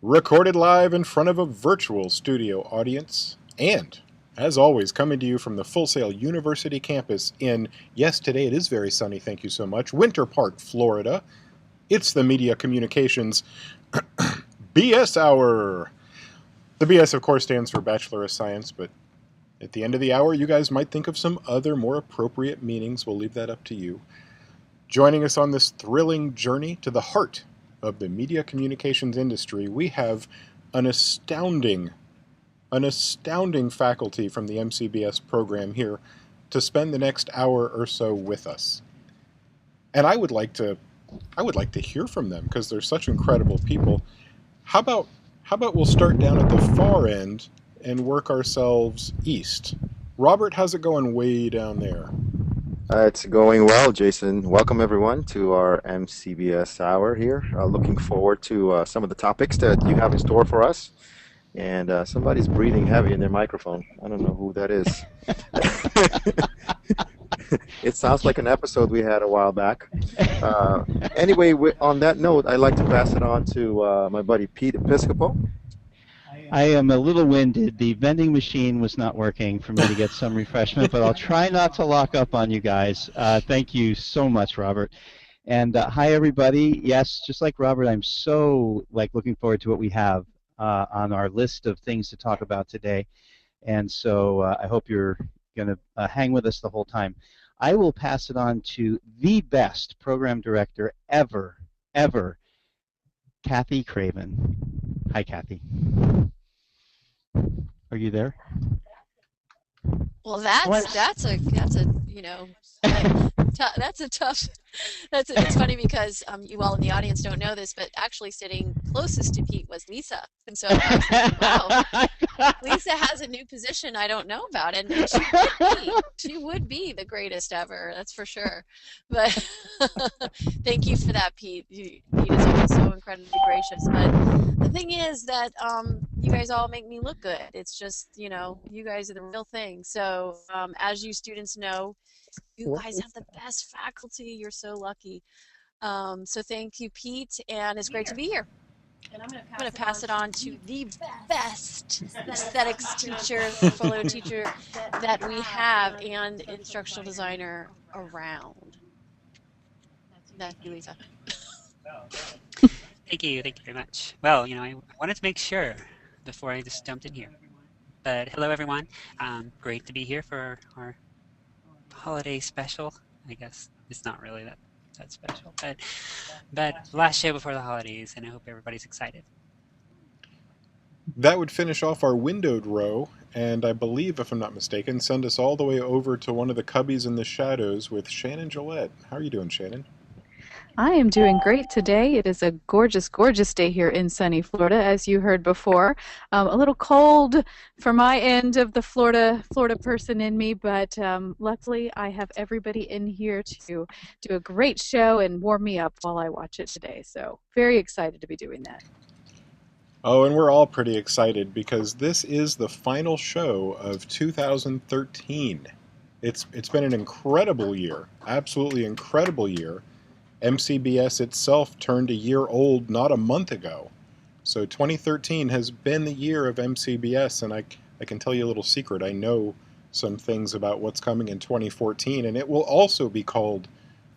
recorded live in front of a virtual studio audience, and, as always, coming to you from the Full Sail University campus in, yes, today it is very sunny, thank you so much, Winter Park, Florida. It's the Media Communications BS Hour. The BS, of course, stands for Bachelor of Science, but at the end of the hour, you guys might think of some other more appropriate meanings. We'll leave that up to you. Joining us on this thrilling journey to the heart of the media communications industry, we have an astounding faculty from the MCBS program here to spend the next hour or so with us. And I would like to hear from them because they're such incredible people. How about we'll start down at the far end and work ourselves east? Robert, how's it going way down there? It's going well, Jason. Welcome, everyone, to our MCBS Hour here. Looking forward to some of the topics that you have in store for us. And somebody's breathing heavy in their microphone. I don't know who that is. It sounds like an episode we had a while back. Anyway, on that note, I'd like to pass it on to my buddy Pete Episcopo. I am a little winded. The vending machine was not working for me to get some refreshment, but I'll try not to lock up on you guys. Thank you so much, Robert. And hi, everybody. Yes, just like Robert, I'm so looking forward to what we have on our list of things to talk about today. And so I hope you're going to hang with us the whole time. I will pass it on to the best program director ever, Kathy Craven. Hi, Kathy. Are you there? Well, that's a tough. It's funny because you all in the audience don't know this, but actually sitting closest to Pete was Lisa, and so I was thinking, wow, Lisa has a new position I don't know about, and she would be the greatest ever, that's for sure. But thank you for that, Pete. Pete is always so incredibly gracious. But the thing is that you guys all make me look good. It's just, you guys are the real thing. So as you students know, you guys have the best faculty. You're so lucky. So thank you, Pete, and it's great to be here. And I'm going to pass it on to the best aesthetics teacher, portfolio teacher that we have, and instructional designer around. Thank you, Lisa. Thank you very much. Well, I wanted to make sure before I just jumped in here. But hello, everyone. Great to be here for our holiday special. I guess it's not really that special, but last show before the holidays, and I hope everybody's excited. That would finish off our windowed row, and I believe, if I'm not mistaken, send us all the way over to one of the cubbies in the shadows with Shannon Gillette. How are you doing, Shannon? I am doing great today. It is a gorgeous, gorgeous day here in sunny Florida, as you heard before. A little cold for my end of the Florida person in me, but luckily I have everybody in here to do a great show and warm me up while I watch it today. So very excited to be doing that. Oh, and we're all pretty excited because this is the final show of 2013. It's been an incredible year, absolutely incredible year. MCBS itself turned a year old not a month ago. So 2013 has been the year of MCBS, and I can tell you a little secret. I know some things about what's coming in 2014, and it will also be called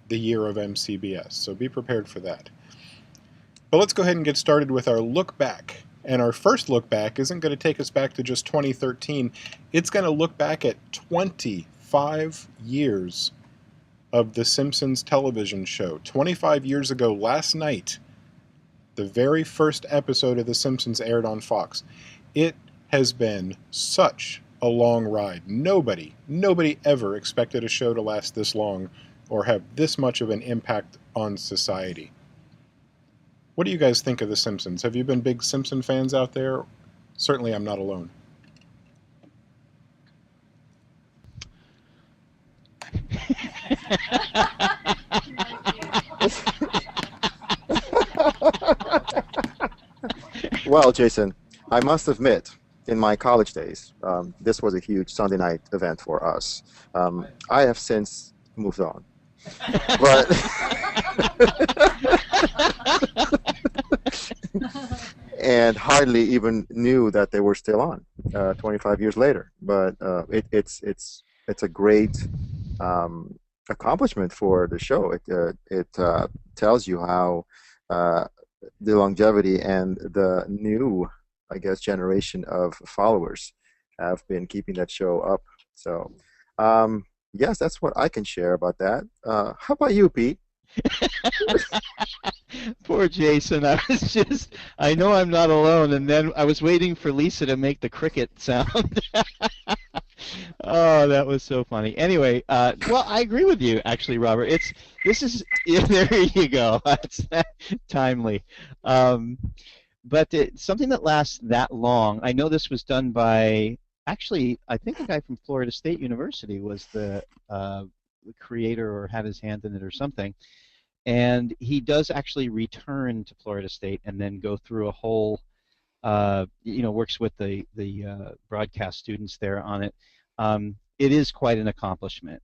the year of MCBS, so be prepared for that. But let's go ahead and get started with our look back. And our first look back isn't going to take us back to just 2013. It's going to look back at 25 years of The Simpsons television show. 25 years ago last night, the very first episode of The Simpsons aired on Fox. It has been such a long ride. Nobody ever expected a show to last this long or have this much of an impact on society. What do you guys think of The Simpsons? Have you been big Simpson fans out there? Certainly I'm not alone. Well, Jason, I must admit, in my college days, this was a huge Sunday night event for us. I have since moved on. But and hardly even knew that they were still on 25 years later. But it's a great accomplishment for the show. It tells you how uh, the longevity and the new, I guess, generation of followers have been keeping that show up. So, yes, that's what I can share about that. How about you, Pete? Poor Jason. I know I'm not alone, and then I was waiting for Lisa to make the cricket sound. Oh, that was so funny. Anyway, well, I agree with you, actually, Robert. Yeah, there you go. That's timely. Um, but something that lasts that long, I know this was done by, actually, I think a guy from Florida State University was the creator or had his hand in it or something. And he does actually return to Florida State and then go through a whole, works with the broadcast students there on it. It is quite an accomplishment.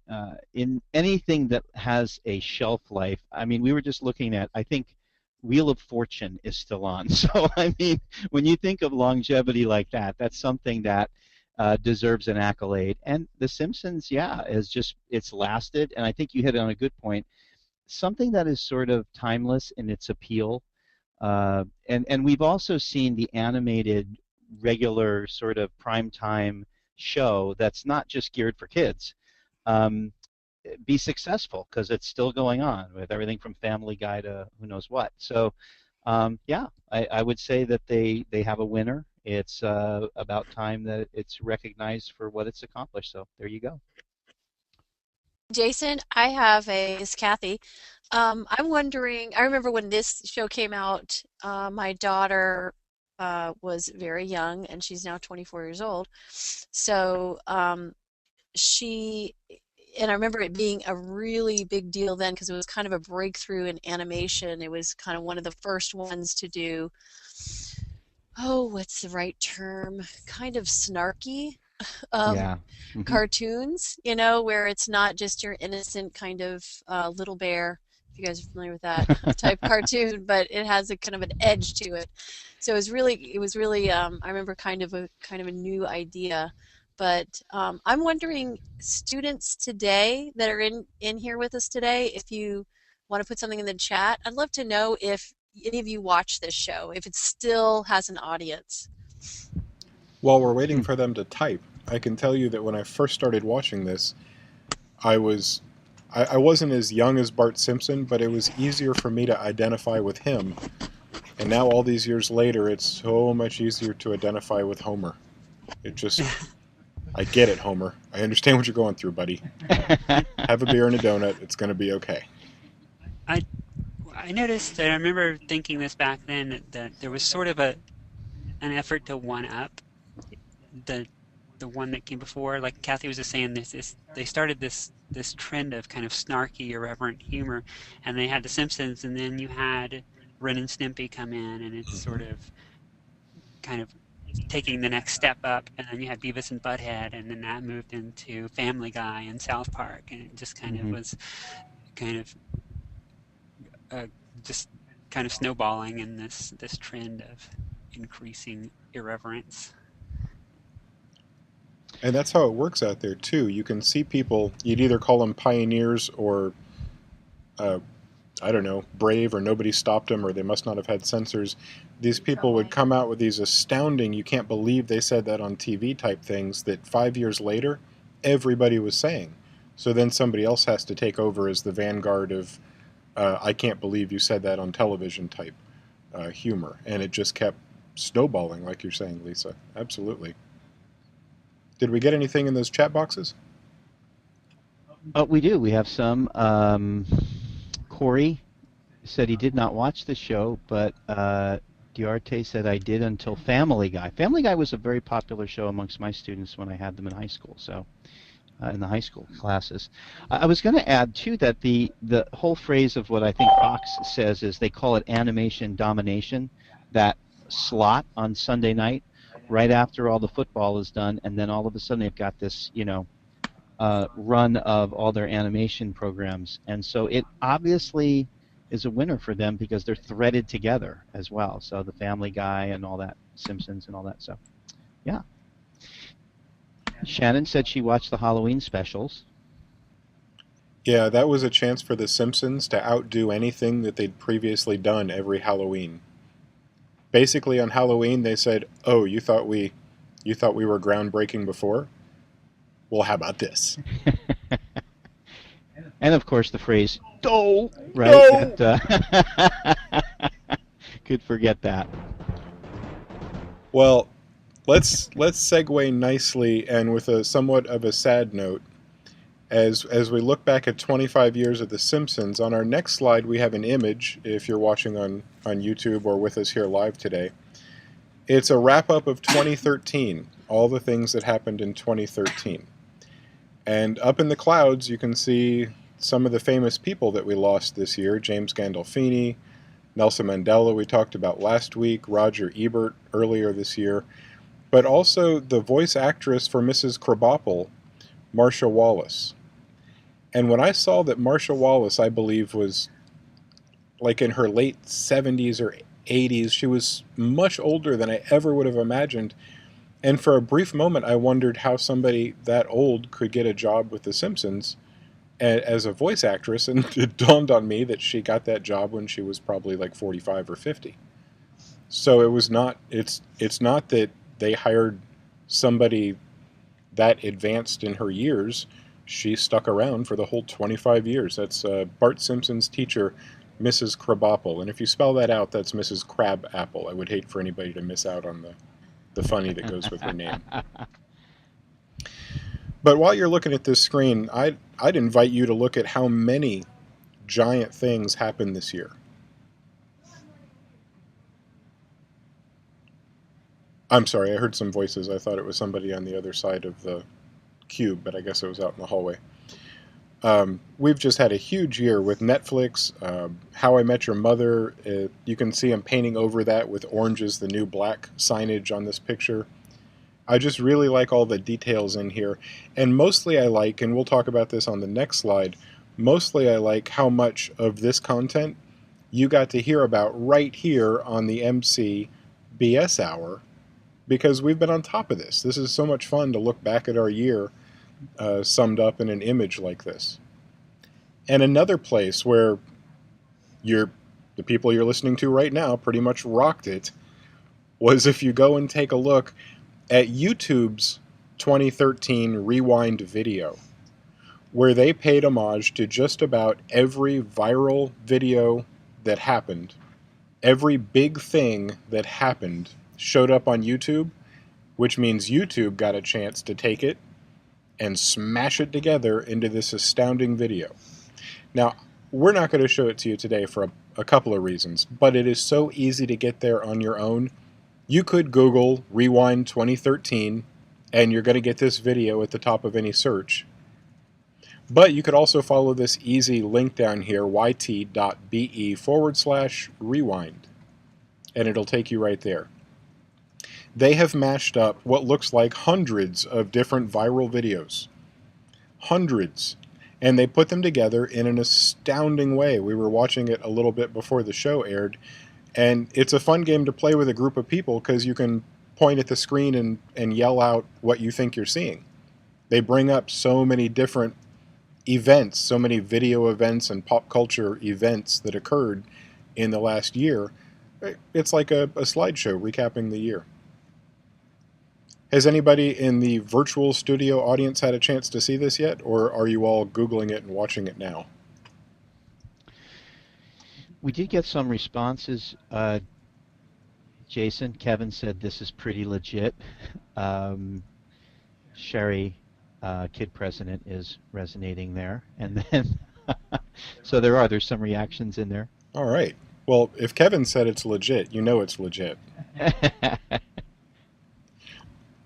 In anything that has a shelf life, I mean, we were just looking at, I think, Wheel of Fortune is still on. So, I mean, when you think of longevity like that, that's something that deserves an accolade. And The Simpsons, yeah, it's lasted. And I think you hit on a good point. Something that is sort of timeless in its appeal. And we've also seen the animated, regular sort of primetime show that's not just geared for kids be successful because it's still going on with everything from Family Guy to who knows what. So, yeah, I would say that they have a winner. It's about time that it's recognized for what it's accomplished. So there you go. Jason, this is Kathy. I'm wondering, I remember when this show came out, my daughter was very young and she's now 24 years old. So she, and I remember it being a really big deal then because it was kind of a breakthrough in animation. It was kind of one of the first ones to do, oh, what's the right term? Kind of snarky Yeah. cartoons, where it's not just your innocent kind of Little Bear, if you guys are familiar with that type cartoon, but it has a kind of an edge to it. So it was really I remember kind of a new idea. But I'm wondering, students today that are in here with us today, if you want to put something in the chat, I'd love to know if any of you watch this show, if it still has an audience. While we're waiting for them to type, I can tell you that when I first started watching this, I wasn't as young as Bart Simpson, but it was easier for me to identify with him. And now all these years later, it's so much easier to identify with Homer. I get it, Homer. I understand what you're going through, buddy. Have a beer and a donut. It's going to be okay. I noticed, and I remember thinking this back then, that there was sort of an effort to one up the one that came before. Like Kathy was just saying, they started this trend of kind of snarky, irreverent humor, and they had The Simpsons, and then you had Ren and Stimpy come in, and it's sort of kind of taking the next step up, and then you had Beavis and Butthead, and then that moved into Family Guy and South Park, and it just kind of was kind of just kind of snowballing in this trend of increasing irreverence. And that's how it works out there, too. You can see people, you'd either call them pioneers or, I don't know, brave, or nobody stopped them, or they must not have had censors. These people would come out with these astounding, you can't believe they said that on TV type things that 5 years later, everybody was saying. So then somebody else has to take over as the vanguard of, I can't believe you said that on television type humor. And it just kept snowballing, like you're saying, Lisa. Absolutely. Did we get anything in those chat boxes? We do. We have some. Corey said he did not watch the show, but Duarte said I did until Family Guy. Family Guy was a very popular show amongst my students when I had them in high school, so in the high school classes. I was going to add, too, that the whole phrase of what I think Fox says is they call it animation domination, that slot on Sunday night right after all the football is done, and then all of a sudden they've got this, run of all their animation programs. And so it obviously is a winner for them because they're threaded together as well. So the Family Guy and all that, Simpsons and all that. So, yeah. Shannon said she watched the Halloween specials. Yeah, that was a chance for The Simpsons to outdo anything that they'd previously done every Halloween. Basically, on Halloween, they said, "Oh, you thought we were groundbreaking before? Well, how about this?" And of course, the phrase "do," right? No! Could forget that. Well, let's segue nicely and with a somewhat of a sad note. As we look back at 25 years of The Simpsons, on our next slide we have an image, if you're watching on YouTube or with us here live today. It's a wrap-up of 2013, all the things that happened in 2013. And up in the clouds you can see some of the famous people that we lost this year. James Gandolfini, Nelson Mandela we talked about last week, Roger Ebert earlier this year, but also the voice actress for Mrs. Krabappel, Marcia Wallace. And when I saw that Marcia Wallace, I believe, was like in her late 70s or 80s, she was much older than I ever would have imagined. And for a brief moment, I wondered how somebody that old could get a job with The Simpsons as a voice actress. And it dawned on me that she got that job when she was probably like 45 or 50. So it was not, it's not that they hired somebody that advanced in her years. She stuck around for the whole 25 years. That's Bart Simpson's teacher, Mrs. Krabappel. And if you spell that out, that's Mrs. Crabapple. I would hate for anybody to miss out on the funny that goes with her name. But while you're looking at this screen, I'd invite you to look at how many giant things happened this year. I'm sorry, I heard some voices. I thought it was somebody on the other side of the cube, but I guess it was out in the hallway. We've just had a huge year with Netflix, How I Met Your Mother. You can see I'm painting over that with orange is the new black signage on this picture. I just really like all the details in here. And mostly I like, and we'll talk about this on the next slide, mostly I like how much of this content you got to hear about right here on the MCBS Hour, because we've been on top of this. This is so much fun to look back at our year summed up in an image like this. And another place where the people you're listening to right now pretty much rocked it was if you go and take a look at YouTube's 2013 Rewind video, where they paid homage to just about every viral video that happened. Every big thing that happened showed up on YouTube, which means YouTube got a chance to take it and smash it together into this astounding video. Now, we're not going to show it to you today for a couple of reasons, but it is so easy to get there on your own. You could Google Rewind 2013, and you're going to get this video at the top of any search. But you could also follow this easy link down here, yt.be/rewind, and it'll take you right there. They have mashed up what looks like hundreds of different viral videos. Hundreds. And they put them together in an astounding way. We were watching it a little bit before the show aired, and it's a fun game to play with a group of people because you can point at the screen and yell out what you think you're seeing. They bring up so many different events, so many video events and pop culture events that occurred in the last year. It's like a slideshow recapping the year. Has anybody in the virtual studio audience had a chance to see this yet, or are you all Googling it and watching it now? We did get some responses. Jason, Kevin said this is pretty legit. Sherry, Kid President, is resonating there. And then, so there's some reactions in there. All right. Well, if Kevin said it's legit, you know it's legit.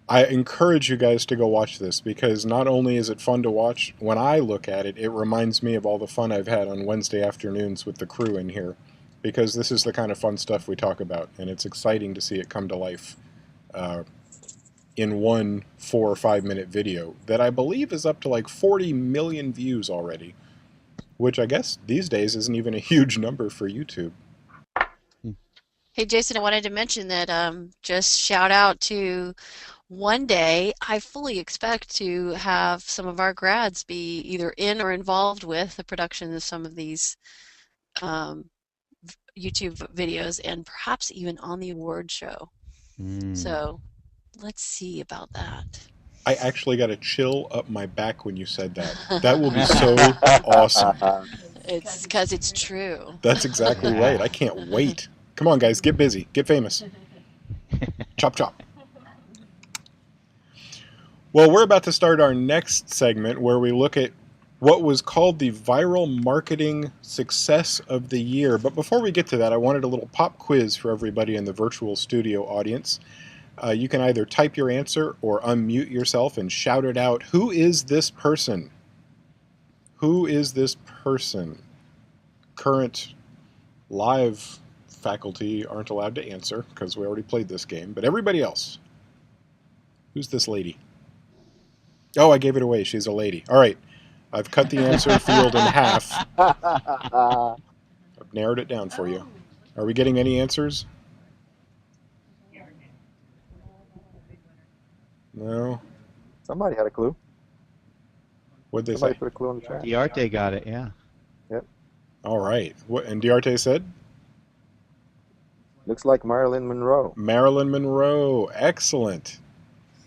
I encourage you guys to go watch this because not only is it fun to watch, when I look at it, it reminds me of all the fun I've had on Wednesday afternoons with the crew in here, because this is the kind of fun stuff we talk about, and it's exciting to see it come to life in one 4 or 5 minute video that I believe is up to like 40 million views already. which I guess these days isn't even a huge number for YouTube. Hey, Jason, I wanted to mention that just shout out to one day, I fully expect to have some of our grads be either in or involved with the production of some of these um, YouTube videos and perhaps even on the award show. So let's see about that. I actually got a chill up my back when you said that. That will be so awesome. It's because it's true. That's exactly right. I can't wait. Come on, guys, get busy, get famous. Chop, chop. Well, we're about to start our next segment where we look at what was called the viral marketing success of the year. But before we get to that, I wanted a little pop quiz for everybody in the virtual studio audience. You can either type your answer or unmute yourself and shout it out. Who is this person? Who is this person? Current live faculty aren't allowed to answer because we already played this game, but everybody else. Who's this lady? Oh, I gave it away. She's a lady. All right. I've cut the answer field in half. I've narrowed it down for you. Are we getting any answers? No. Somebody had a clue. What'd they Somebody say? put a clue in the chat. Diarte got it, yeah. Yep. All right. What? And Diarte said? Looks like Marilyn Monroe. Marilyn Monroe. Excellent.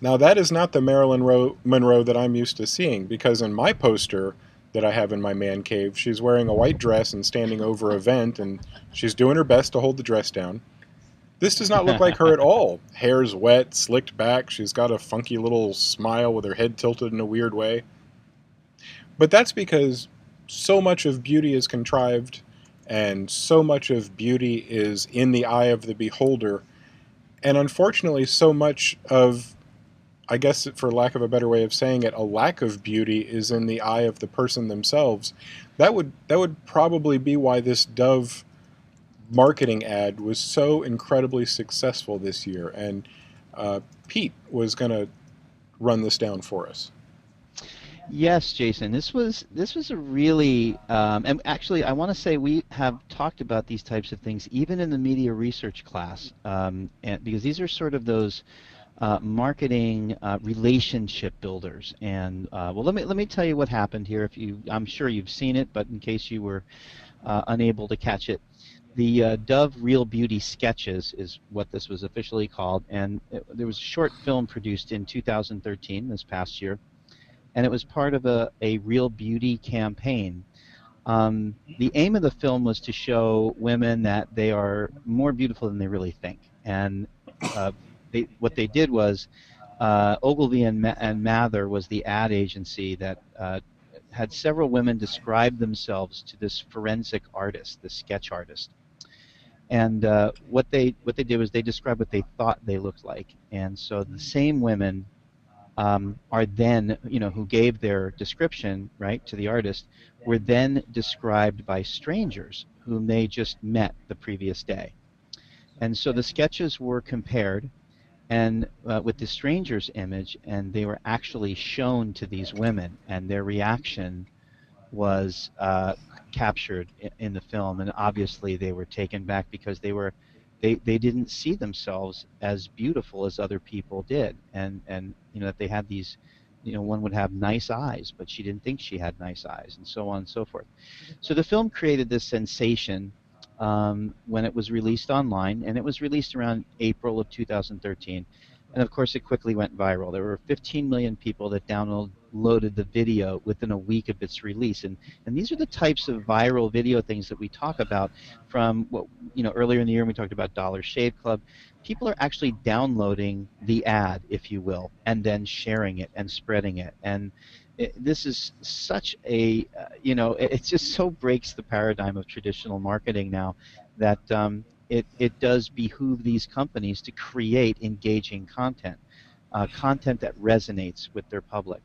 Now, that is not the Marilyn Monroe that I'm used to seeing, because in my poster that I have in my man cave, she's wearing a white dress and standing over a vent, and she's doing her best to hold the dress down. This does not look like her at all. Hair's wet, slicked back. She's got a funky little smile with her head tilted in a weird way. But that's because so much of beauty is contrived, and so much of beauty is in the eye of the beholder. And unfortunately, so much of, I guess for lack of a better way of saying it, a lack of beauty is in the eye of the person themselves. That would probably be why this Dove marketing ad was so incredibly successful this year. And Pete was going to run this down for us. Yes, Jason. This was a really, and actually, I want to say we have talked about these types of things even in the media research class, and because these are sort of those marketing relationship builders. And well, let me tell you what happened here. I'm sure you've seen it, but in case you were unable to catch it, the Dove Real Beauty Sketches is what this was officially called, and there was a short film produced in 2013, this past year, and it was part of a Real Beauty campaign. The aim of the film was to show women that they are more beautiful than they really think, and what they did was Ogilvy and Mather was the ad agency that had several women describe themselves to this forensic artist, this sketch artist. And what they did was they described what they thought they looked like. And so the same women are then, who gave their description, right, to the artist, were then described by strangers whom they just met the previous day. And so the sketches were compared and with the stranger's image, and they were actually shown to these women, and their reaction was captured in the film. And obviously they were taken back because they didn't see themselves as beautiful as other people did, and that they had these, one would have nice eyes, but she didn't think she had nice eyes, and so on and so forth. So the film created this sensation when it was released online, and it was released around April of 2013. And of course, it quickly went viral. There were 15 million people that downloaded the video within a week of its release. And these are the types of viral video things that we talk about from what, earlier in the year when we talked about Dollar Shave Club. People are actually downloading the ad, if you will, and then sharing it and spreading it. And this is such a, it just so breaks the paradigm of traditional marketing now that it does behoove these companies to create engaging content, content that resonates with their public.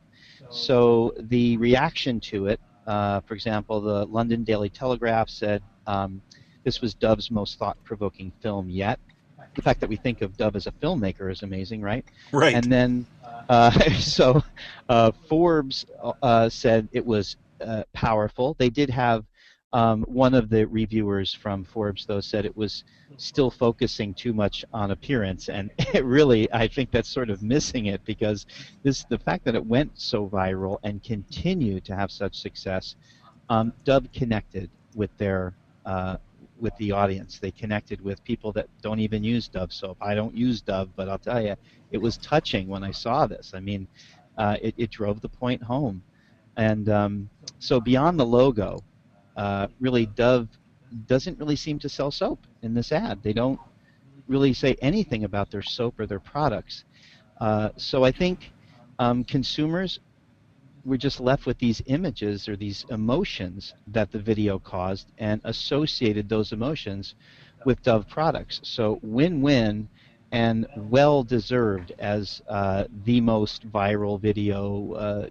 So the reaction to it, for example, the London Daily Telegraph said this was Dove's most thought-provoking film yet. The fact that we think of Dove as a filmmaker is amazing, right? Right. And then, Forbes said it was powerful. They did have one of the reviewers from Forbes, though, said it was still focusing too much on appearance, and it really, I think that's sort of missing it, because the fact that it went so viral and continued to have such success, Dove connected uh, with the audience. They connected with people that don't even use Dove soap. I don't use Dove, but I'll tell you, it was touching when I saw this. I mean, it drove the point home. And so beyond the logo, really Dove doesn't really seem to sell soap in this ad. They don't really say anything about their soap or their products. So I think consumers were just left with these images or these emotions that the video caused and associated those emotions with Dove products. So win-win and well-deserved as the most viral video,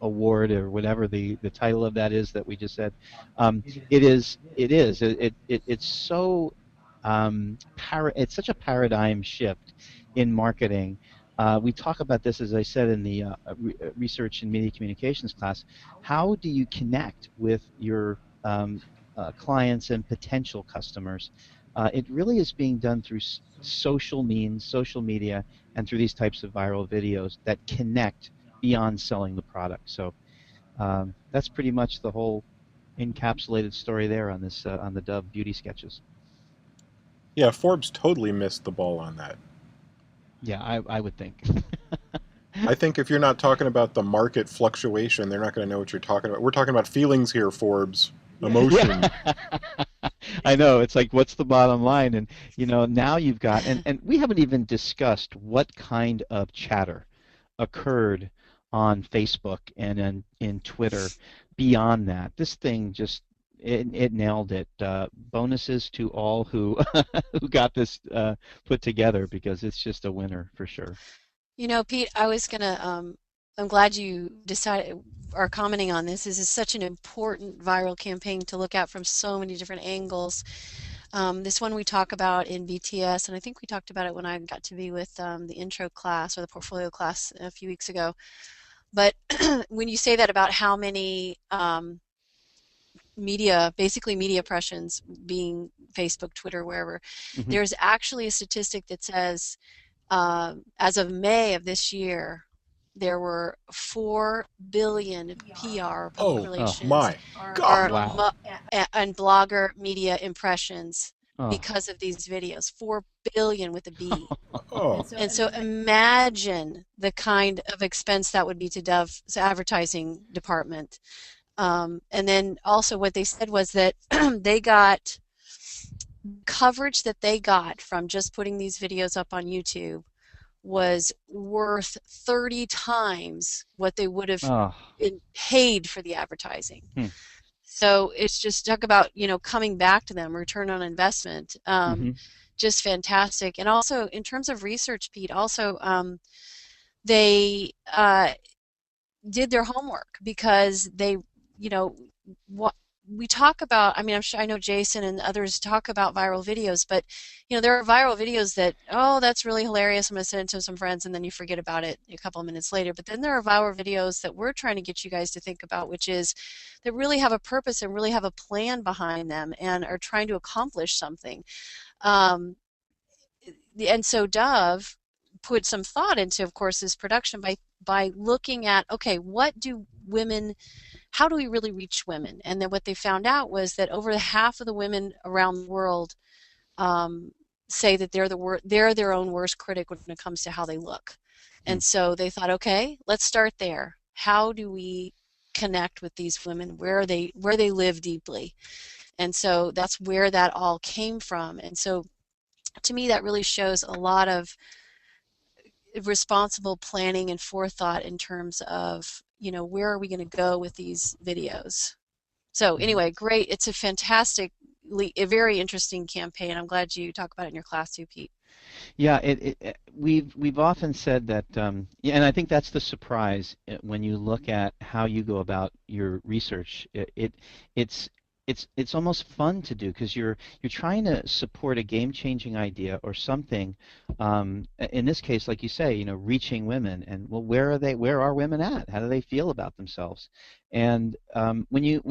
award, or whatever the title of that is that we just said. It's so it's such a paradigm shift in marketing. We talk about this, as I said, in the research and media communications class. How do you connect with your clients and potential customers? It really is being done through social means, social media, and through these types of viral videos that connect beyond selling the product. So that's pretty much the whole encapsulated story there on this on the Dove beauty sketches. Yeah, Forbes totally missed the ball on that. Yeah, I would think. I think if you're not talking about the market fluctuation, they're not going to know what you're talking about. We're talking about feelings here, Forbes. Emotion. Yeah. I know. It's like, what's the bottom line? And, now you've got, and we haven't even discussed what kind of chatter occurred on Facebook and in Twitter beyond that. This thing just, it nailed it. Bonuses to all who who got this put together, because it's just a winner for sure. Pete, I'm glad you decided are commenting on this. This is such an important viral campaign to look at from so many different angles. This one we talk about in BTS, and I think we talked about it when I got to be with the intro class or the portfolio class a few weeks ago. But when you say that about how many basically media impressions being Facebook, Twitter, wherever, Mhm. there's actually a statistic that says as of May of this year, there were 4 billion PR, public Oh, relations, my or God. Wow. and blogger media impressions Oh. because of these videos. 4 billion with a B. Oh, And so imagine the kind of expense that would be to Dove's advertising department. And then also what they said was that they got coverage that they got from just putting these videos up on YouTube was worth 30 times what they would have Oh. paid for the advertising. Hmm. So it's just talk about, coming back to them, return on investment. Mhm. Just fantastic. And also in terms of research, Pete, also they did their homework, because they, what we talk about, I mean, I know Jason and others talk about viral videos, but there are viral videos that, oh, that's really hilarious, I'm going to send it to some friends, and then you forget about it a couple of minutes later. But then there are viral videos that we're trying to get you guys to think about, which is that really have a purpose and really have a plan behind them and are trying to accomplish something. And so Dove put some thought into, of course, this production by looking at, okay, how do we really reach women? And then what they found out was that over half of the women around the world say that they're their own worst critic when it comes to how they look. And so they thought, okay, let's start there. How do we connect with these women where they live deeply? And so that's where that all came from. And so to me, that really shows a lot of responsible planning and forethought in terms of, where are we going to go with these videos. So anyway, great. It's a very interesting campaign. I'm glad you talk about it in your class too, Pete. Yeah, we've often said that, yeah, and I think that's the surprise when you look at how you go about your research. It's it's almost fun to do because you're trying to support a game-changing idea or something. In this case, like you say, reaching women and well, where are they? Where are women at? How do they feel about themselves? And when you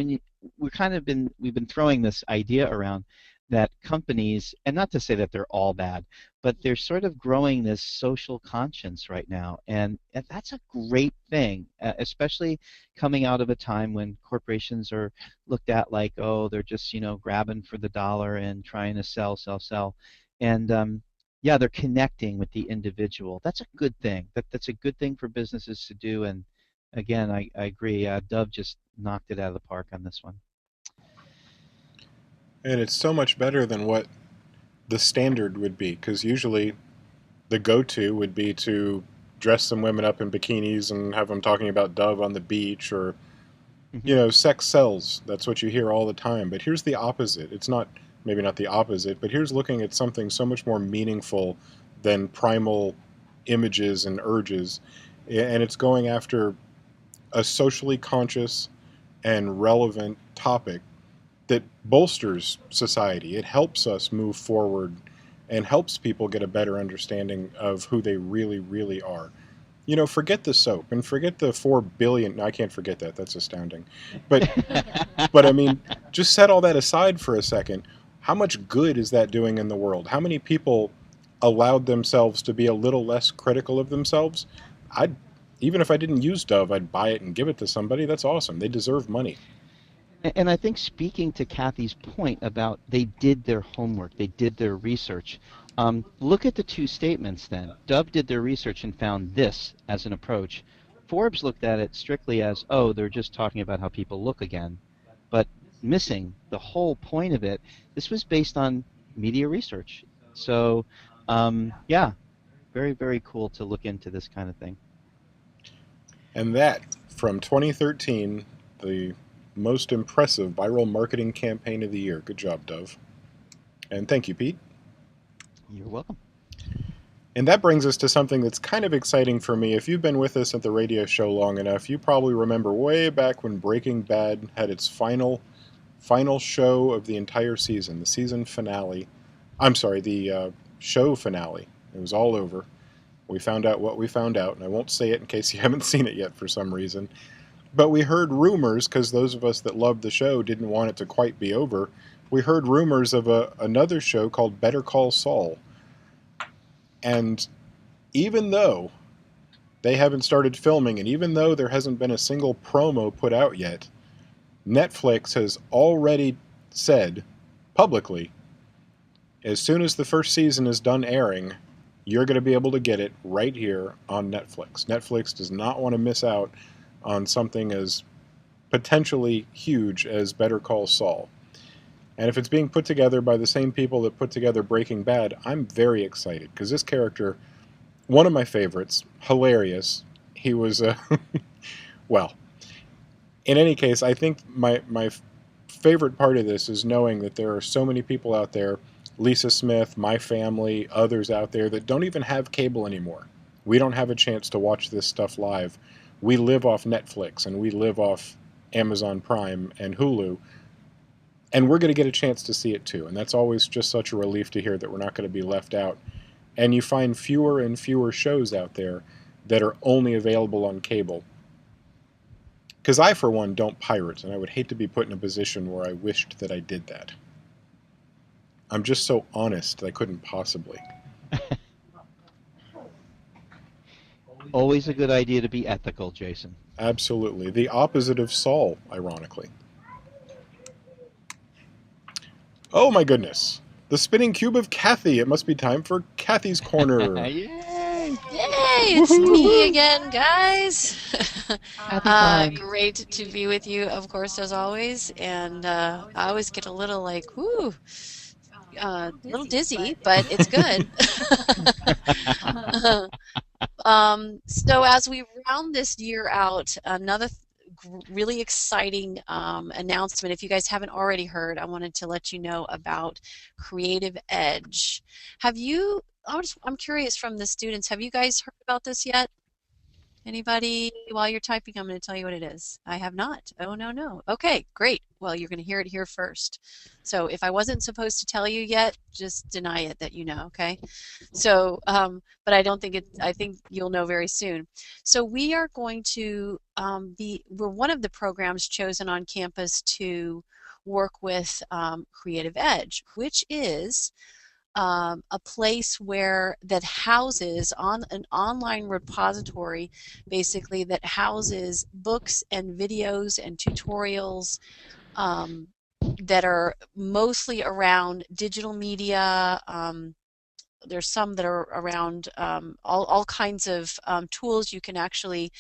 we've been throwing this idea around that companies, and not to say that they're all bad, but they're sort of growing this social conscience right now, and that's a great thing, especially coming out of a time when corporations are looked at like, oh, they're just, grabbing for the dollar and trying to sell, sell, sell. And yeah, they're connecting with the individual. That's a good thing. That's a good thing for businesses to do. And again, I agree. Dove just knocked it out of the park on this one. And it's so much better than what the standard would be, because usually the go-to would be to dress some women up in bikinis and have them talking about Dove on the beach, or Hmm. sex sells. That's what you hear all the time. But here's the opposite. It's not, maybe not the opposite, but here's looking at something so much more meaningful than primal images and urges. And it's going after a socially conscious and relevant topic that bolsters society. It helps us move forward and helps people get a better understanding of who they really, really are. Forget the soap and forget the 4 billion. No, I can't forget that. That's astounding. But I mean, just set all that aside for a second. How much good is that doing in the world? How many people allowed themselves to be a little less critical of themselves? I'd Even if I didn't use Dove, I'd buy it and give it to somebody. That's awesome. They deserve money. And I think speaking to Kathy's point about they did their homework, they did their research. Look at the two statements then. Dove did their research and found this as an approach. Forbes looked at it strictly as, oh, they're just talking about how people look again, but missing the whole point of it. This was based on media research. So, yeah, very, very cool to look into this kind of thing. And that, from 2013, the most impressive viral marketing campaign of the year. Good job, Dove. And thank you, Pete. You're welcome. And that brings us to something that's kind of exciting for me. If you've been with us at the radio show long enough, you probably remember way back when Breaking Bad had its final show of the entire season, the season finale. I'm sorry, the show finale. It was all over. We found out what we found out, and I won't say it in case you haven't seen it yet for some reason. But we heard rumors, because those of us that loved the show didn't want it to quite be over. We heard rumors of another show called Better Call Saul. And even though they haven't started filming, and even though there hasn't been a single promo put out yet, Netflix has already said publicly, as soon as the first season is done airing, you're going to be able to get it right here on Netflix. Netflix does not want to miss out on something as potentially huge as Better Call Saul. And if it's being put together by the same people that put together Breaking Bad, I'm very excited, because this character, one of my favorites, hilarious. He was well, in any case, I think my favorite part of this is knowing that there are so many people out there, Lisa Smith, my family, others out there that don't even have cable anymore. We don't have a chance to watch this stuff live. We live off Netflix and we live off Amazon Prime and Hulu, and we're going to get a chance to see it too. And that's always just such a relief to hear that we're not going to be left out. And you find fewer and fewer shows out there that are only available on cable. Because I, for one, don't pirate, and I would hate to be put in a position where I wished that I did that. I'm just so honest I couldn't possibly. Always a good idea to be ethical, Jason. Absolutely. The opposite of Saul, ironically. Oh my goodness. The spinning cube of Kathy. It must be time for Kathy's Corner. Yay! Yay, it's me again, guys. Happy time. Great to be with you, of course, as always. And I always get a little like, whoo, a little dizzy, but it's good. So as we round this year out, another really exciting announcement. If you guys haven't already heard, I wanted to let you know about Creative Edge. Have you? I'm curious from the students. Have you guys heard about this yet? Anybody, while you're typing, I'm going to tell you what it is. I have not. Oh, no, no. Okay, great. Well, you're going to hear it here first. So if I wasn't supposed to tell you yet, just deny it that you know, okay? So, but I don't think I think you'll know very soon. So we are going to we're one of the programs chosen on campus to work with Creative Edge, which is a place where that houses on an online repository, basically that houses books and videos and tutorials that are mostly around digital media. There's some that are around all kinds of tools you can actually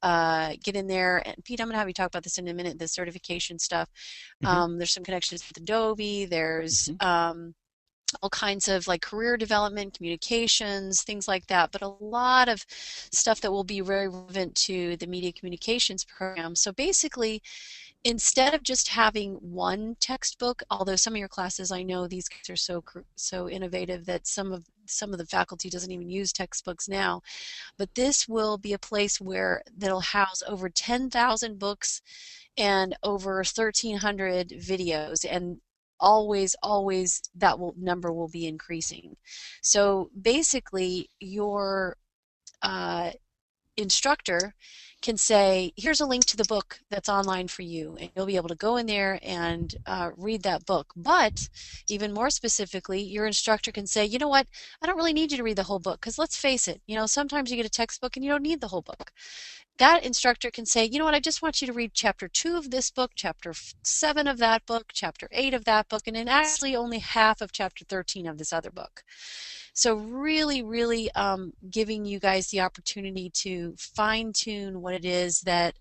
get in there. And Pete, I'm going to have you talk about this in a minute, the certification stuff. There's some connections with Adobe. There's all kinds of like career development, communications, things like that, but a lot of stuff that will be very relevant to the media communications program. So basically, instead of just having one textbook, although some of your classes, I know these guys are so innovative that some of the faculty doesn't even use textbooks now, but this will be a place where that'll house over 10,000 books and over 1,300 videos, and always that number will be increasing. So basically, your instructor can say, here's a link to the book that's online for you, and you'll be able to go in there and read that book. But even more specifically, your instructor can say, you know what, I don't really need you to read the whole book, because let's face it, sometimes you get a textbook and you don't need the whole book. That instructor can say, you know what, I just want you to read chapter 2 of this book, chapter 7 of that book, chapter 8 of that book, and then actually only half of chapter 13 of this other book. So really giving you guys the opportunity to fine-tune what it is that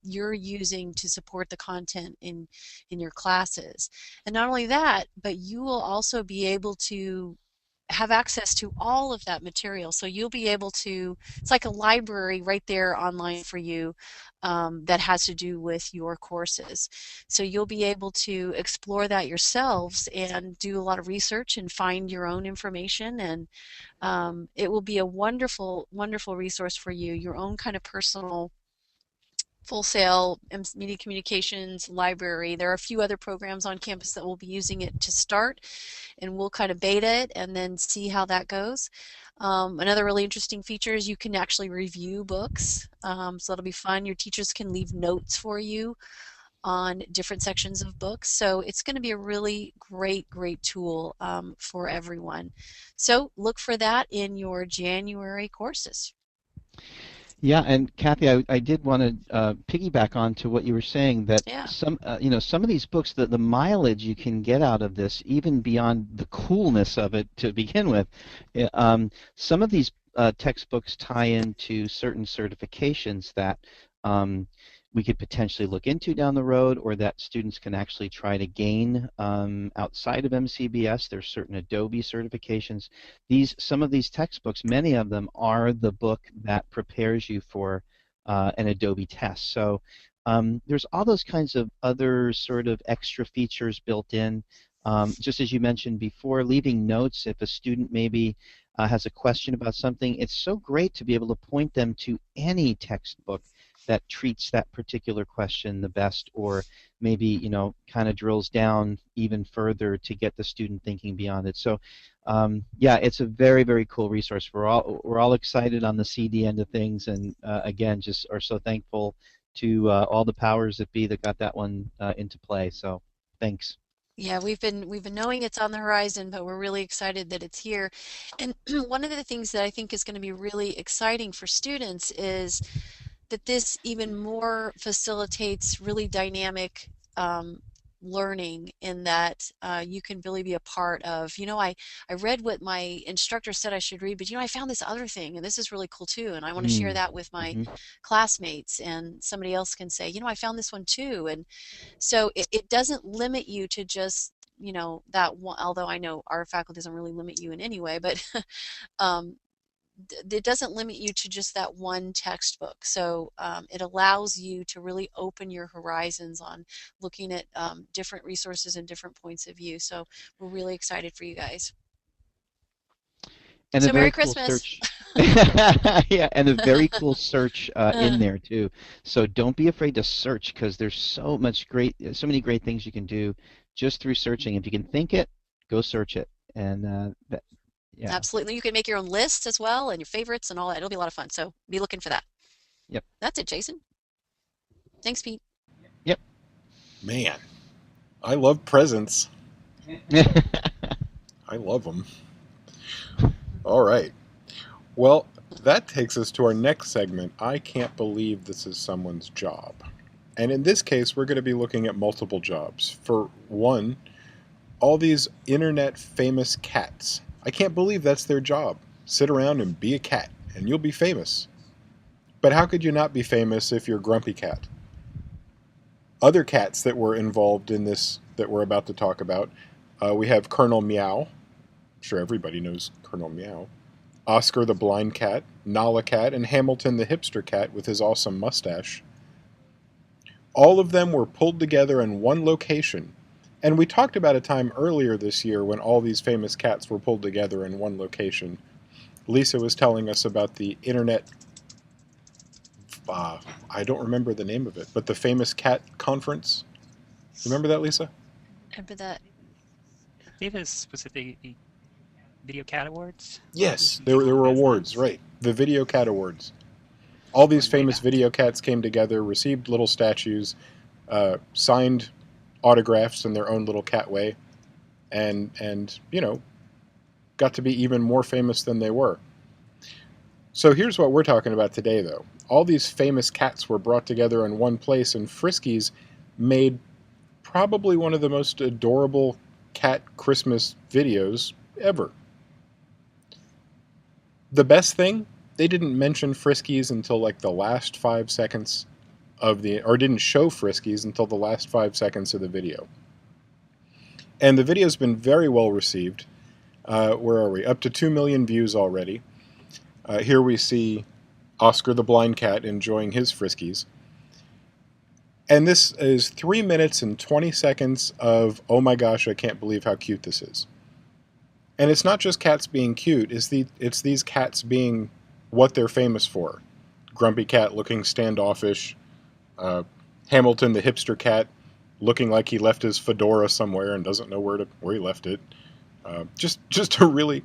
you're using to support the content in your classes. And not only that, but you will also be able to have access to all of that material. So you'll be able to, it's like a library right there online for you that has to do with your courses. So you'll be able to explore that yourselves and do a lot of research and find your own information, and it will be a wonderful resource for you, your own kind of personal Full Sail Media Communications Library. There are a few other programs on campus that will be using it to start, and we'll kind of beta it and then see how that goes. Another really interesting feature is you can actually review books, so that'll be fun. Your teachers can leave notes for you on different sections of books, so it's going to be a really great tool for everyone. So look for that in your January courses. Yeah, and Kathy, I did want to piggyback on to what you were saying, that Yeah. some of these books, the mileage you can get out of this, even beyond the coolness of it to begin with, some of these textbooks tie into certain certifications that we could potentially look into down the road, or that students can actually try to gain outside of MCBS. There's certain Adobe certifications. Some of these textbooks, many of them are the book that prepares you for an Adobe test. So there's all those kinds of other sort of extra features built in. Just as you mentioned before, leaving notes if a student maybe has a question about something. It's so great to be able to point them to any textbook that treats that particular question the best, or maybe kind of drills down even further to get the student thinking beyond it. So yeah, it's a very cool resource. We're all excited on the CD end of things, and again, just are so thankful to all the powers that be that got that one into play. So thanks. Yeah, we've been knowing it's on the horizon, but we're really excited that it's here. And one of the things that I think is going to be really exciting for students is that this even more facilitates really dynamic learning, in that you can really be a part of, I read what my instructor said I should read, but I found this other thing, and this is really cool too, and I want to share that with my classmates, and somebody else can say, I found this one too. And so it doesn't limit you to just, that one, although I know our faculty doesn't really limit you in any way, but it doesn't limit you to just that one textbook. So it allows you to really open your horizons on looking at different resources and different points of view. So we're really excited for you guys. And So a very Merry cool Christmas. search. Yeah, and a very cool search in there too. So don't be afraid to search because there's so many great things you can do just through searching. If you can think it, go search it. And yeah, Absolutely. You can make your own lists as well and your favorites and all that. It'll be a lot of fun. So be looking for that. yep, That's it, Jason. Thanks, Pete. yep. Man, I love presents. I love them. All right. Well, that takes us to our next segment. I can't believe this is someone's job. And in this case, we're going to be looking at multiple jobs. For one, all these internet famous cats. I can't believe that's their job. Sit around and be a cat, and you'll be famous. But how could you not be famous if you're Grumpy Cat? Other cats that were involved in this that we're about to talk about, we have Colonel Meow. I'm sure everybody knows Colonel Meow. Oscar the Blind Cat, Nala Cat, and Hamilton the Hipster Cat with his awesome mustache. All of them were pulled together in one location. And we talked about a time earlier this year when all these famous cats were pulled together in one location. Lisa was telling us about the internet, I don't remember the name of it, but the famous cat conference. Remember that, Lisa? Remember that? I believe was it the Video Cat Awards? Yes, there were awards, right. The Video Cat Awards. All these famous video cats came together, received little statues, signed autographs in their own little cat way, and you know, got to be even more famous than they were. So here's what we're talking about today, though. All these famous cats were brought together in one place, and Friskies made probably one of the most adorable cat Christmas videos ever. The best thing, they didn't mention Friskies until like the last 5 seconds or didn't show Friskies until the last 5 seconds of the video. And the video's been very well received. Where are we? Up to 2 million views already. Here we see Oscar the Blind Cat enjoying his Friskies. And this is 3 minutes and 20 seconds of, oh my gosh, I can't believe how cute this is. And it's not just cats being cute, it's these cats being what they're famous for. Grumpy Cat looking standoffish, Hamilton the Hipster Cat looking like he left his fedora somewhere and doesn't know where he left it. Just a really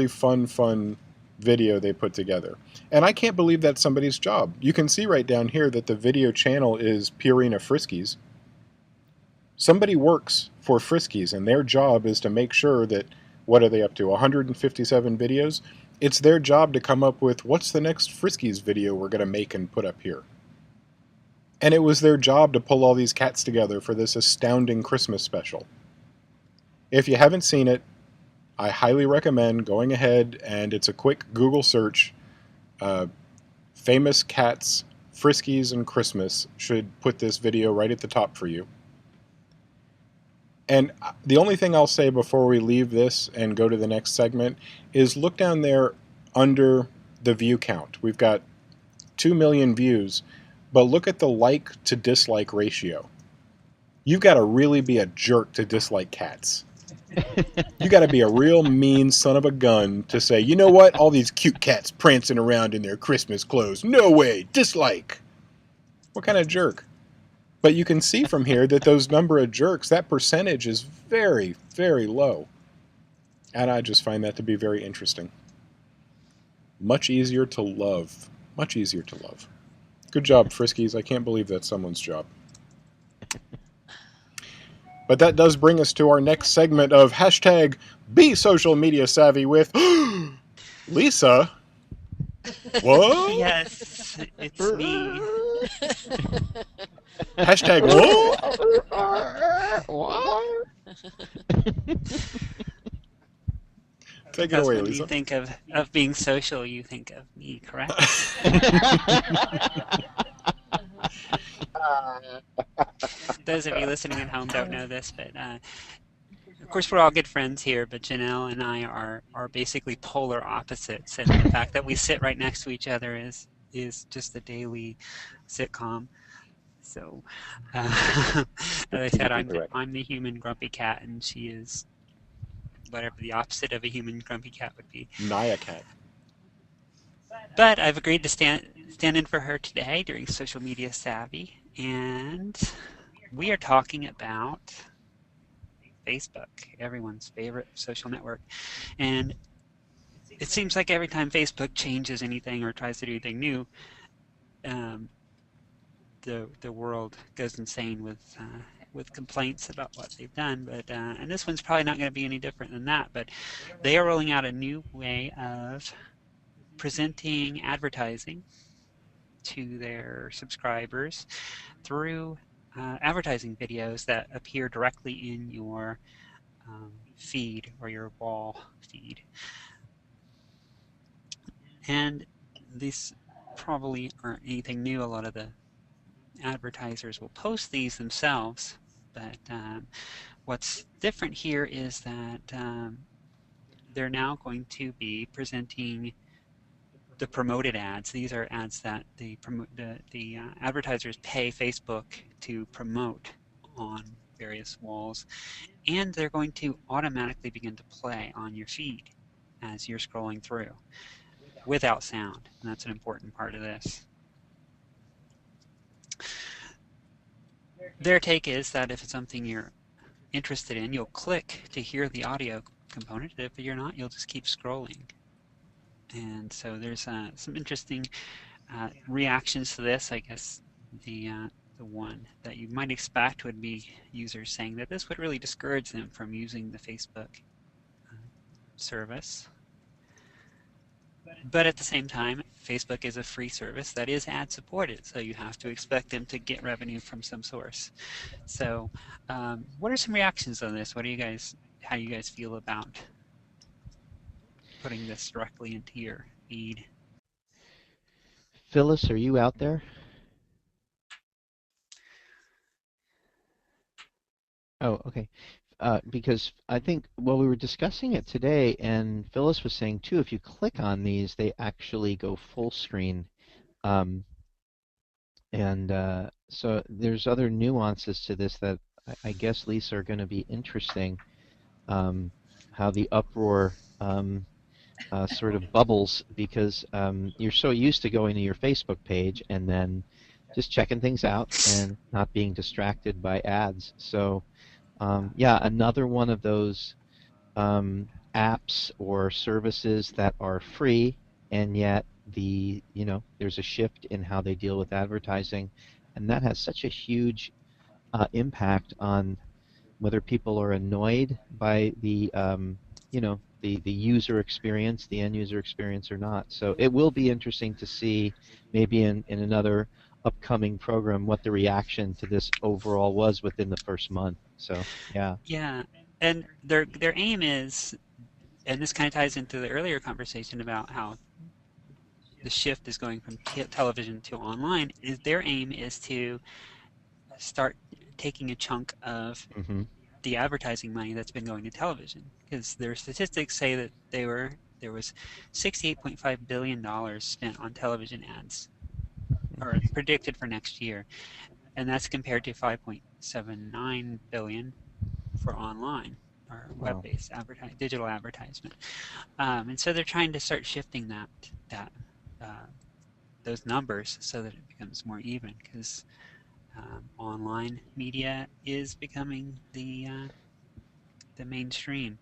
fun video they put together. And I can't believe that's somebody's job. You can see right down here that the video channel is Purina Friskies. Somebody works for Friskies, and their job is to make sure that, what are they up to, 157 videos? It's their job to come up with, what's the next Friskies video we're going to make and put up here? And it was their job to pull all these cats together for this astounding Christmas special. If you haven't seen it, I highly recommend going ahead, and it's a quick Google search. Famous cats, Friskies, and Christmas should put this video right at the top for you. And the only thing I'll say before we leave this and go to the next segment is look down there under the view count. We've got 2 million views, but look at the like to dislike ratio. You've got to really be a jerk to dislike cats. You got to be a real mean son of a gun to say, you know what, all these cute cats prancing around in their Christmas clothes, no way, dislike. What kind of jerk? But you can see from here that those number of jerks, that percentage is very, very low. And I just find that to be very interesting. Much easier to love. Much easier to love. Good job, Friskies. I can't believe that's someone's job. But that does bring us to our next segment of hashtag Be Social Media Savvy with Lisa. What? Yes, it's me. Hashtag what? Take it Because away, when Lisa. you think of being social, you think of me, correct? Those of you listening at home don't know this, but of course we're all good friends here, but Janelle and I are basically polar opposites, and the fact that we sit right next to each other is just a daily sitcom. So, as I said, I'm the human grumpy cat, and she is whatever the opposite of a human grumpy cat would be. Naya Cat. But I've agreed to stand in for her today during Social Media Savvy, and we are talking about Facebook, everyone's favorite social network. And it seems like every time Facebook changes anything or tries to do anything new, um, the world goes insane with complaints about what they've done. But and this one's probably not going to be any different than that. But they are rolling out a new way of presenting advertising to their subscribers through advertising videos that appear directly in your feed or your wall feed. And these probably aren't anything new. A lot of the advertisers will post these themselves, but what's different here is that they're now going to be presenting the promoted ads. These are ads that the advertisers pay Facebook to promote on various walls, and they're going to automatically begin to play on your feed as you're scrolling through without sound, and that's an important part of this. Their take is that if it's something you're interested in, you'll click to hear the audio component. If you're not, you'll just keep scrolling. And so there's some interesting reactions to this. I guess the one that you might expect would be users saying that this would really discourage them from using the Facebook service. But at the same time, Facebook is a free service that is ad supported, so you have to expect them to get revenue from some source. So what are some reactions on this? How do you guys feel about putting this directly into your feed? Phyllis, are you out there? Oh, okay. Because I think, well, we were discussing it today, and Phyllis was saying too, if you click on these, they actually go full screen. So there's other nuances to this that I guess, Lisa, are going to be interesting. How the uproar sort of bubbles because you're so used to going to your Facebook page and then just checking things out and not being distracted by ads. So yeah, another one of those apps or services that are free, and yet there's a shift in how they deal with advertising, and that has such a huge impact on whether people are annoyed by the user experience, the end user experience or not. So it will be interesting to see maybe in another upcoming program what the reaction to this overall was within the first month. So yeah. Yeah, and their aim is, and this kind of ties into the earlier conversation about how the shift is going from television to online, is their aim is to start taking a chunk of the advertising money that's been going to television, because their statistics say that there was $68.5 billion spent on television ads, or predicted for next year, and that's compared to $5.79 billion for online or web-based digital advertisement. And so they're trying to start shifting those numbers so that it becomes more even, because online media is becoming the mainstream.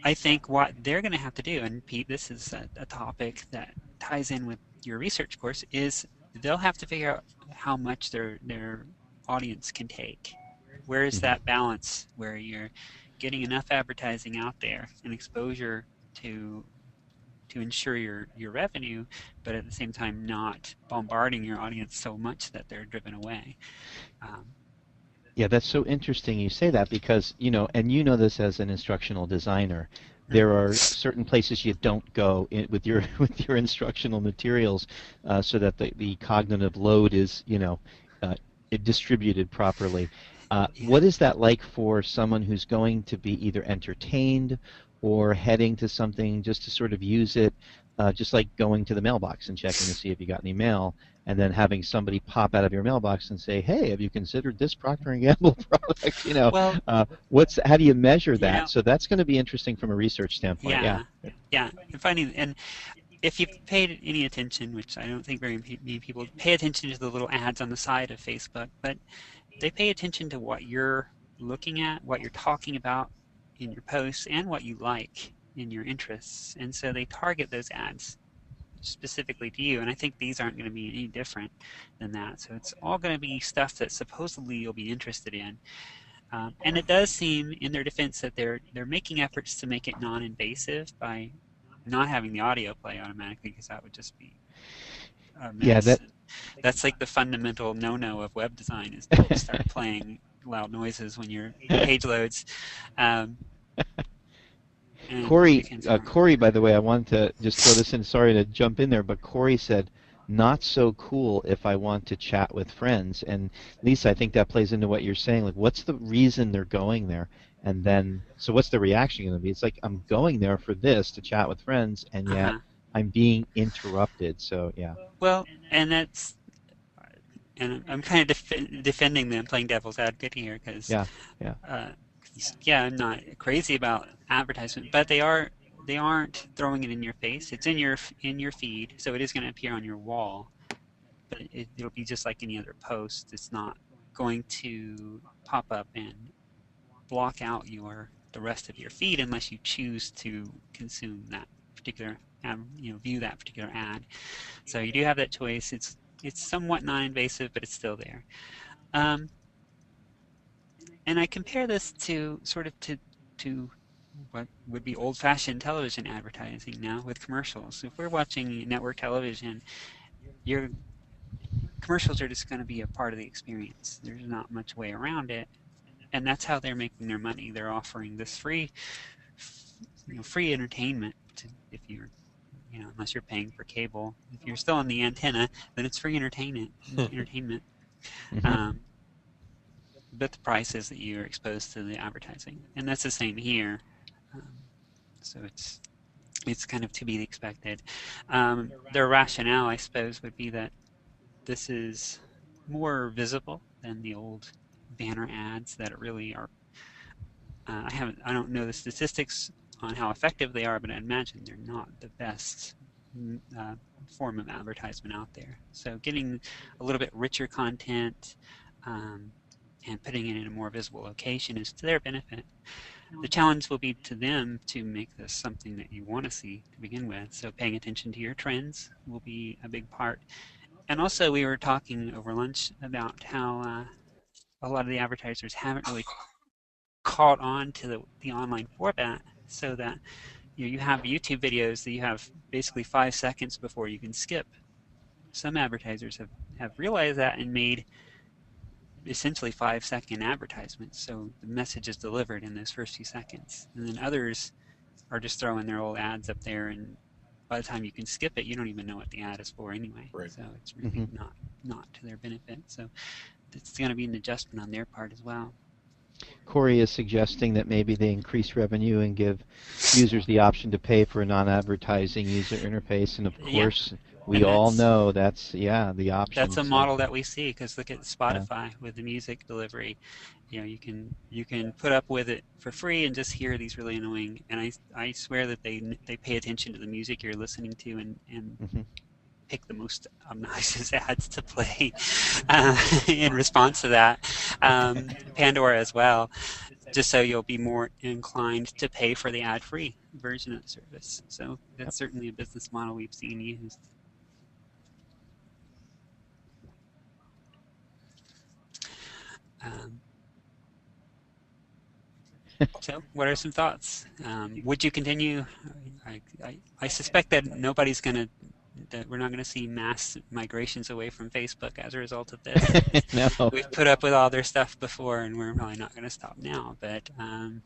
I think what they're going to have to do, and Pete, this is a topic that ties in with your research course, is they'll have to figure out how much their audience can take. Where is that balance where you're getting enough advertising out there and exposure to ensure your revenue, but at the same time not bombarding your audience so much that they're driven away. Yeah, that's so interesting you say that, because and you know this as an instructional designer, there are certain places you don't go with your instructional materials so that the cognitive load is distributed properly. What is that like for someone who's going to be either entertained or heading to something just to sort of use it, just like going to the mailbox and checking to see if you got any mail, and then having somebody pop out of your mailbox and say, "Hey, have you considered this Procter & Gamble product?" Well, how do you measure that? So that's going to be interesting from a research standpoint. Yeah, and finding, and if you've paid any attention, which I don't think very many people pay attention to the little ads on the side of Facebook, but they pay attention to what you're looking at, what you're talking about in your posts, and what you like in your interests. And so they target those ads specifically to you. And I think these aren't going to be any different than that. So it's all going to be stuff that supposedly you'll be interested in. And it does seem, in their defense, that they're making efforts to make it non-invasive by not having the audio play automatically, because that would just be a Yeah, mess. That's like the fundamental no-no of web design, is don't start playing loud noises when your page loads. Corey, by the way, I wanted to just throw this in. Sorry to jump in there, but Corey said, not so cool if I want to chat with friends. And Lisa, I think that plays into what you're saying. Like, what's the reason they're going there? And then, so what's the reaction going to be? It's like, I'm going there for this, to chat with friends, and yet I'm being interrupted. So, yeah. Well, and I'm kind of defending them, playing devil's advocate here, because I'm not crazy about advertisement, but they aren't throwing it in your face. It's in your feed, so it is going to appear on your wall, but it'll be just like any other post. It's not going to pop up and block out the rest of your feed unless you choose to consume that particular view that particular ad. So you do have that choice. It's somewhat non-invasive, but it's still there. And I compare this to what would be old-fashioned television advertising now with commercials. If we're watching network television, your commercials are just going to be a part of the experience. There's not much way around it, and that's how they're making their money. They're offering this free entertainment if you're, unless you're paying for cable. If you're still on the antenna, then it's free entertainment. But the price is that you're exposed to the advertising, and that's the same here. So it's kind of to be expected. Their rationale, I suppose, would be that this is more visible than the old banner ads that really are. I don't know the statistics on how effective they are, but I imagine they're not the best form of advertisement out there. So getting a little bit richer content and putting it in a more visible location is to their benefit. The challenge will be to them to make this something that you want to see to begin with. So paying attention to your trends will be a big part. And also, we were talking over lunch about how a lot of the advertisers haven't really caught on to the online format, so that you have YouTube videos that you have basically 5 seconds before you can skip. Some advertisers have realized that and made essentially 5-second advertisements, so the message is delivered in those first few seconds. And then others are just throwing their old ads up there, and by the time you can skip it, you don't even know what the ad is for anyway. Right. So it's really not to their benefit. So it's going to be an adjustment on their part as well. Corey is suggesting that maybe they increase revenue and give users the option to pay for a non-advertising user interface, and of course we all know that's the option. That's a model that we see, because look at Spotify with the music delivery. You can put up with it for free and just hear these really annoying, and I swear that they pay attention to the music you're listening to and pick the most obnoxious ads to play in response to that. Pandora as well, just so you'll be more inclined to pay for the ad-free version of the service. So that's certainly a business model we've seen used. So what are some thoughts? Would you continue? I suspect that we're not going to see mass migrations away from Facebook as a result of this. No. We've put up with all their stuff before, and we're probably not going to stop now. But I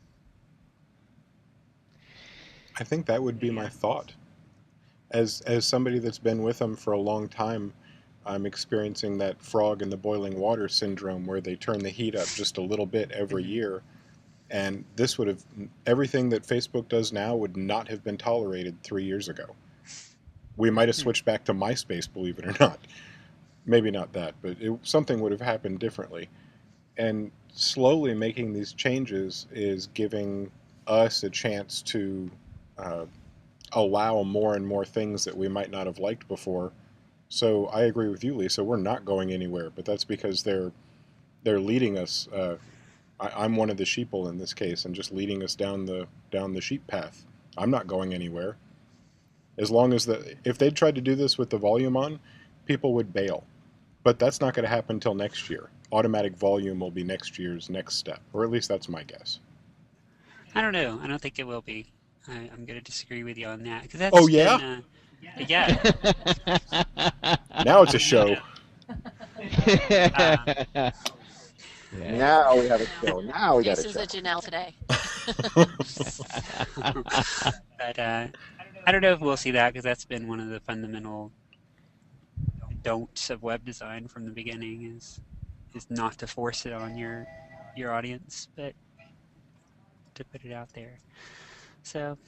think that would be my thought. As somebody that's been with them for a long time, I'm experiencing that frog in the boiling water syndrome, where they turn the heat up just a little bit every year. And this would have, everything that Facebook does now would not have been tolerated 3 years ago. We might have switched back to MySpace, believe it or not. Maybe not that, but something would have happened differently. And slowly making these changes is giving us a chance to allow more and more things that we might not have liked before. So I agree with you, Lisa. We're not going anywhere, but that's because they're leading us. I'm one of the sheeple in this case, and just leading us down the sheep path. I'm not going anywhere. As long as if they'd tried to do this with the volume on, people would bail. But that's not going to happen until next year. Automatic volume will be next year's next step, or at least that's my guess. I don't know. I don't think it will be. I'm going to disagree with you on that because Oh that's yeah, been, yeah. now it's a show. Yeah. Now we have a show. Now we got a Jason's show. a Janelle today. But I don't know if we'll see that because that's been one of the fundamental don'ts of web design from the beginning is not to force it on your audience, but to put it out there. So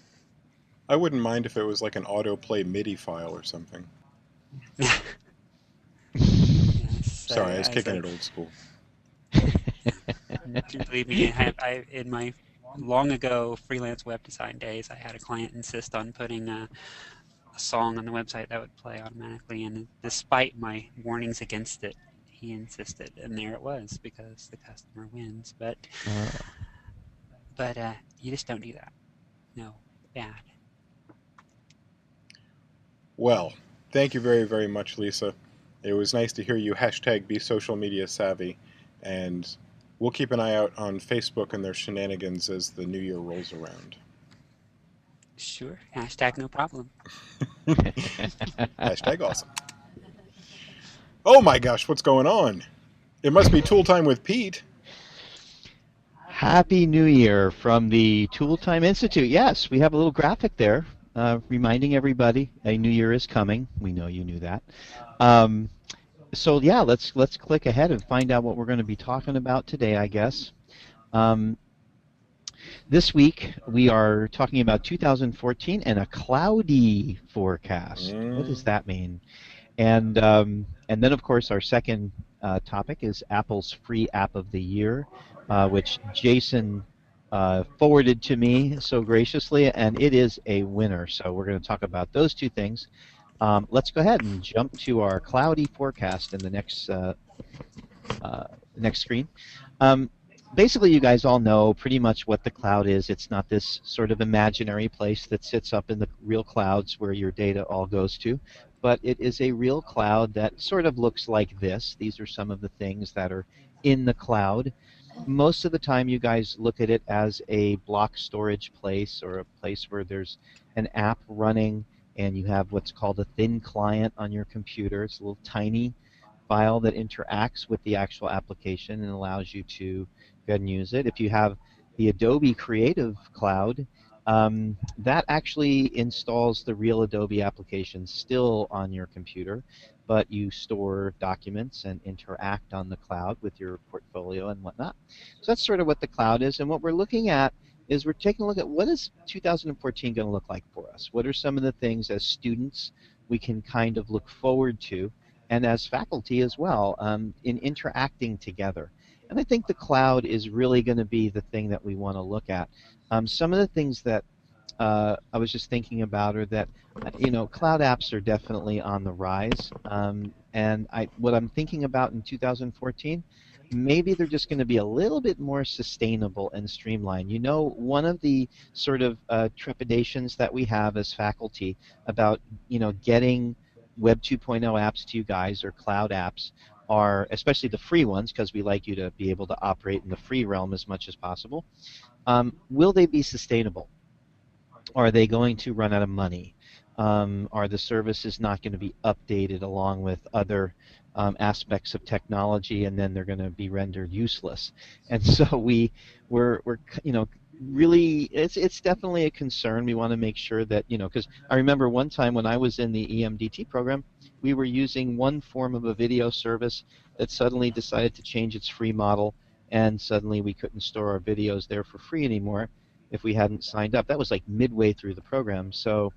I wouldn't mind if it was like an autoplay MIDI file or something. yes, Sorry, I was as kicking a- it old school. Believe me, I in my long ago freelance web design days, I had a client insist on putting a song on the website that would play automatically, and despite my warnings against it, he insisted, and there it was because the customer wins. But you just don't do that. No, bad. Well, thank you very, very much, Lisa. It was nice to hear you hashtag be social media savvy, and we'll keep an eye out on Facebook and their shenanigans as the new year rolls around. Sure. Hashtag no problem. Hashtag awesome. Oh my gosh, what's going on? It must be tool time with Pete. Happy New Year from the Tool Time Institute. Yes, we have a little graphic there reminding everybody a new year is coming. We know you knew that. So yeah, let's click ahead and find out what we're going to be talking about today, I guess. This week we are talking about 2014 and a cloudy forecast. What does that mean? And then of course our second topic is Apple's free app of the year, which Jason forwarded to me so graciously, and it is a winner. So we're going to talk about those two things. Let's go ahead and jump to our cloudy forecast in the next screen. Basically, you guys all know pretty much what the cloud is. It's not this sort of imaginary place that sits up in the real clouds where your data all goes to, but it is a real cloud that sort of looks like this. These are some of the things that are in the cloud. Most of the time, you guys look at it as a block storage place or a place where there's an app running and you have what's called a thin client on your computer. It's a little tiny file that interacts with the actual application and allows you to go ahead and use it. If you have the Adobe Creative Cloud, that actually installs the real Adobe application still on your computer, but you store documents and interact on the cloud with your portfolio and whatnot. So that's sort of what the cloud is, and what we're looking at is we're taking a look at what is 2014 going to look like for us. What are some of the things as students we can kind of look forward to, and as faculty as well, in interacting together. And I think the cloud is really going to be the thing that we want to look at. Some of the things that I was just thinking about are that, cloud apps are definitely on the rise. And what I'm thinking about in 2014, maybe they're just going to be a little bit more sustainable and streamlined. One of the sort of trepidations that we have as faculty about, getting Web 2.0 apps to you guys or cloud apps are, especially the free ones, because we like you to be able to operate in the free realm as much as possible. Will they be sustainable? Are they going to run out of money? Are the services not going to be updated along with other aspects of technology, and then they're going to be rendered useless? And so we're really, it's definitely a concern. We want to make sure that, because I remember one time when I was in the EMDT program, we were using one form of a video service that suddenly decided to change its free model, and suddenly we couldn't store our videos there for free anymore if we hadn't signed up. That was like midway through the program. So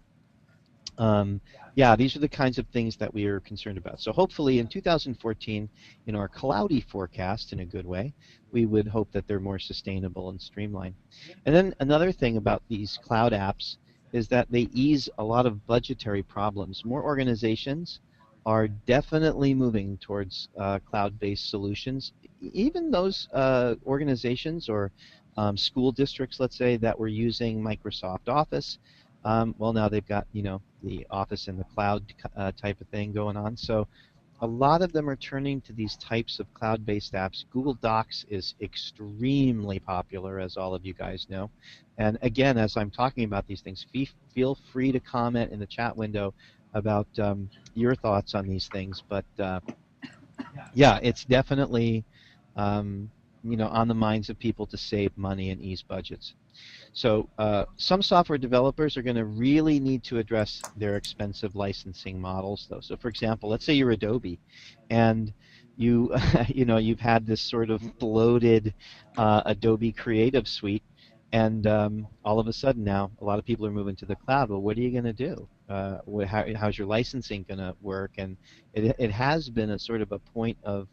yeah, these are the kinds of things that we are concerned about. So hopefully in 2014, in our cloudy forecast, in a good way, we would hope that they're more sustainable and streamlined. And then another thing about these cloud apps is that they ease a lot of budgetary problems. More organizations are definitely moving towards cloud-based solutions. Even those organizations or school districts, let's say, that were using Microsoft Office, well, now they've got, the Office in the cloud type of thing going on. So a lot of them are turning to these types of cloud-based apps. Google Docs is extremely popular, as all of you guys know. And again, as I'm talking about these things, feel free to comment in the chat window about your thoughts on these things. But yeah, it's definitely on the minds of people to save money and ease budgets. So some software developers are going to really need to address their expensive licensing models, though. So, for example, let's say you're Adobe, and you you've had this sort of bloated Adobe Creative Suite, and all of a sudden now a lot of people are moving to the cloud. Well, what are you going to do? How's your licensing going to work? And it has been a sort of a point of,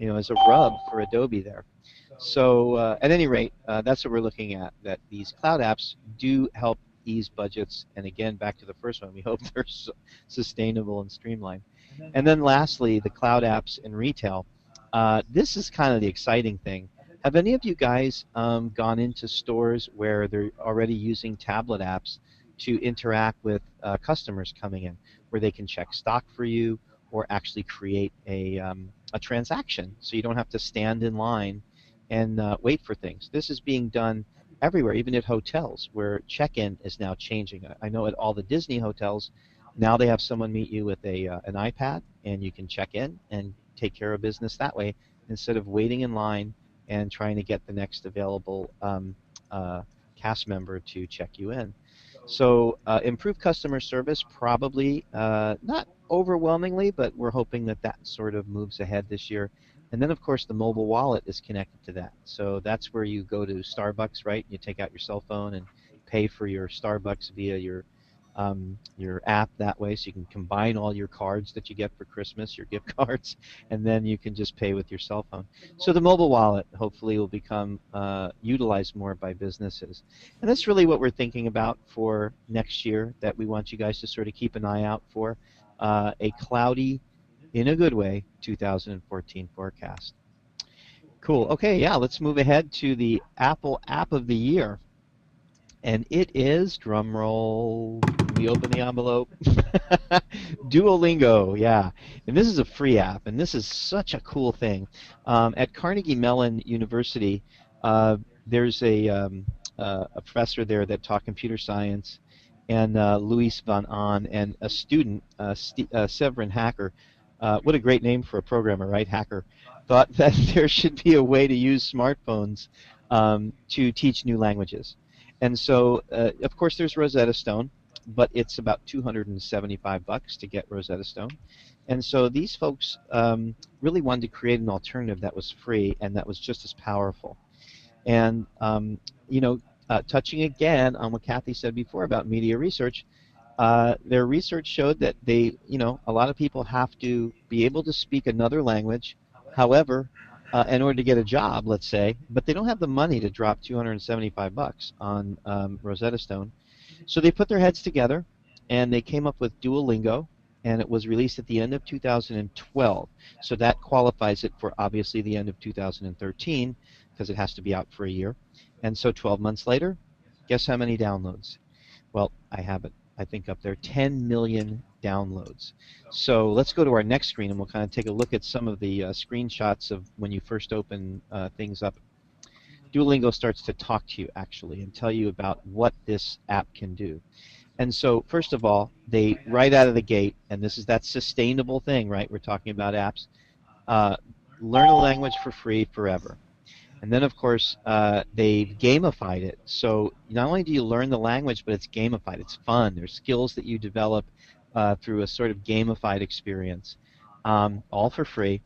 as a rub for Adobe there. So at any rate, that's what we're looking at, that these cloud apps do help ease budgets. And again, back to the first one, we hope they're sustainable and streamlined. And then lastly, the cloud apps in retail. This is kind of the exciting thing. Have any of you guys gone into stores where they're already using tablet apps to interact with customers coming in, where they can check stock for you or actually create a transaction so you don't have to stand in line and wait for things? This is being done everywhere, even at hotels, where check-in is now changing. I know at all the Disney hotels, now they have someone meet you with an iPad, and you can check in and take care of business that way instead of waiting in line and trying to get the next available cast member to check you in. So improved customer service, probably not overwhelmingly, but we're hoping that that sort of moves ahead this year. And then, of course, the mobile wallet is connected to that. So that's where you go to Starbucks, right? You take out your cell phone and pay for your Starbucks via your app that way. So you can combine all your cards that you get for Christmas, your gift cards, and then you can just pay with your cell phone. So the mobile wallet hopefully will become utilized more by businesses. And that's really what we're thinking about for next year, that we want you guys to sort of keep an eye out for a cloudy, in a good way, 2014 forecast. Cool. Okay, yeah, let's move ahead to the Apple App of the Year. And it is, drum roll, we open the envelope, Duolingo, yeah. And this is a free app, and this is such a cool thing. At Carnegie Mellon University, there's a professor there that taught computer science, and Luis van Aan, and a student, Severin Hacker. What a great name for a programmer, right? Hacker. Thought that there should be a way to use smartphones to teach new languages. And so, of course, there's Rosetta Stone, but it's about $275 to get Rosetta Stone. And so these folks really wanted to create an alternative that was free and that was just as powerful. And, touching again on what Kathy said before about media research, their research showed that a lot of people have to be able to speak another language. However, in order to get a job, let's say, but they don't have the money to drop $275 on Rosetta Stone. So they put their heads together, and they came up with Duolingo, and it was released at the end of 2012. So that qualifies it for, obviously, the end of 2013, because it has to be out for a year. And so 12 months later, guess how many downloads? Well, I have it, I think, up there, 10 million downloads. So let's go to our next screen, and we'll kind of take a look at some of the screenshots of when you first open things up. Duolingo starts to talk to you, actually, and tell you about what this app can do. And so, first of all, they, right out of the gate, and this is that sustainable thing, right? We're talking about apps. Learn a language for free forever. And then, of course, they've gamified it. So not only do you learn the language, but it's gamified. It's fun. There's skills that you develop through a sort of gamified experience, all for free.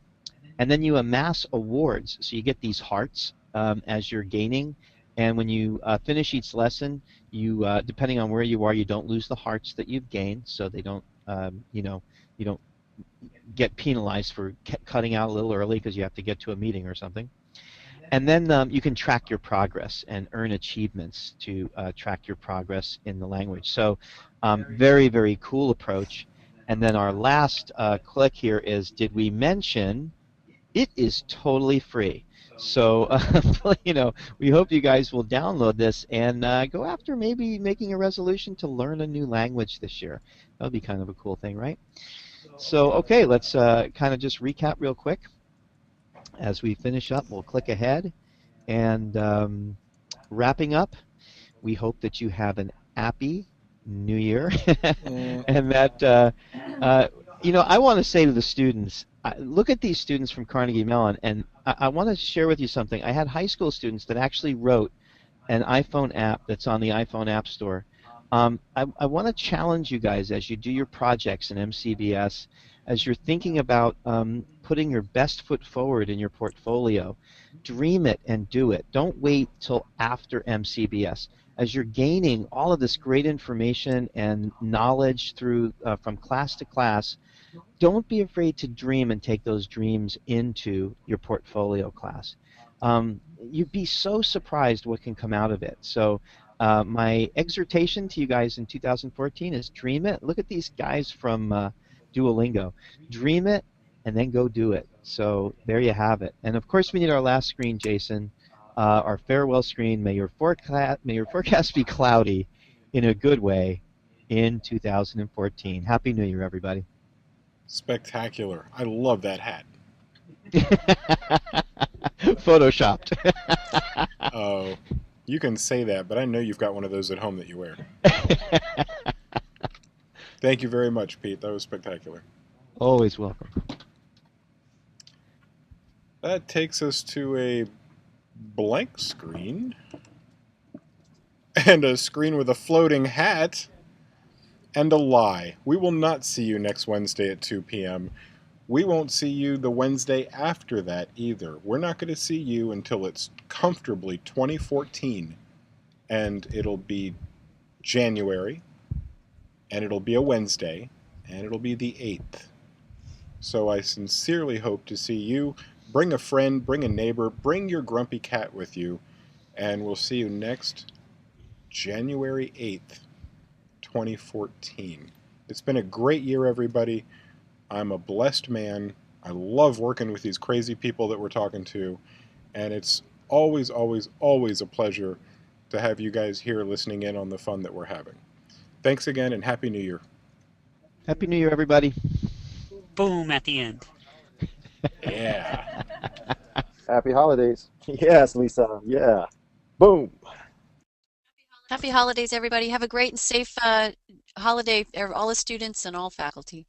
And then you amass awards. So you get these hearts as you're gaining. And when you finish each lesson, you, depending on where you are, you don't lose the hearts that you've gained. So they don't, you don't get penalized for cutting out a little early because you have to get to a meeting or something. And then you can track your progress and earn achievements to track your progress in the language. So very, very cool approach. And then our last click here is, did we mention it is totally free? So, we hope you guys will download this and go after maybe making a resolution to learn a new language this year. That would be kind of a cool thing, right? So, okay, let's kind of just recap real quick. As we finish up, we'll click ahead. And wrapping up, we hope that you have an happy New Year, and that I want to say to the students, look at these students from Carnegie Mellon, and I want to share with you something. I had high school students that actually wrote an iPhone app that's on the iPhone App Store. I want to challenge you guys as you do your projects in MCBS, as you're thinking about putting your best foot forward in your portfolio. Dream it and do it. Don't wait till after MCBS. As you're gaining all of this great information and knowledge through from class to class, don't be afraid to dream and take those dreams into your portfolio class. You'd be so surprised what can come out of it. So my exhortation to you guys in 2014 is dream it. Look at these guys from Duolingo. Dream it and then go do it. So there you have it. And of course we need our last screen, Jason, our farewell screen. May your forecast be cloudy in a good way in 2014. Happy New Year, everybody. Spectacular. I love that hat. Photoshopped. Oh, you can say that, but I know you've got one of those at home that you wear. Thank you very much, Pete. That was spectacular. Always welcome. That takes us to a blank screen. And a screen with a floating hat. And a lie. We will not see you next Wednesday at 2 p.m. We won't see you the Wednesday after that either. We're not going to see you until it's comfortably 2014. And it'll be January. And it'll be a Wednesday. And it'll be the 8th. So I sincerely hope to see you. Bring a friend, bring a neighbor, bring your grumpy cat with you. And we'll see you next January 8th. 2014. It's been a great year, everybody. I'm a blessed man. I love working with these crazy people that we're talking to, and it's always, always, always a pleasure to have you guys here listening in on the fun that we're having. Thanks again, and Happy New Year. Happy New Year, everybody. Boom at the end. Yeah. Happy holidays. Yes, Lisa. Yeah. Boom. Happy holidays, everybody. Have a great and safe holiday, all the students and all faculty.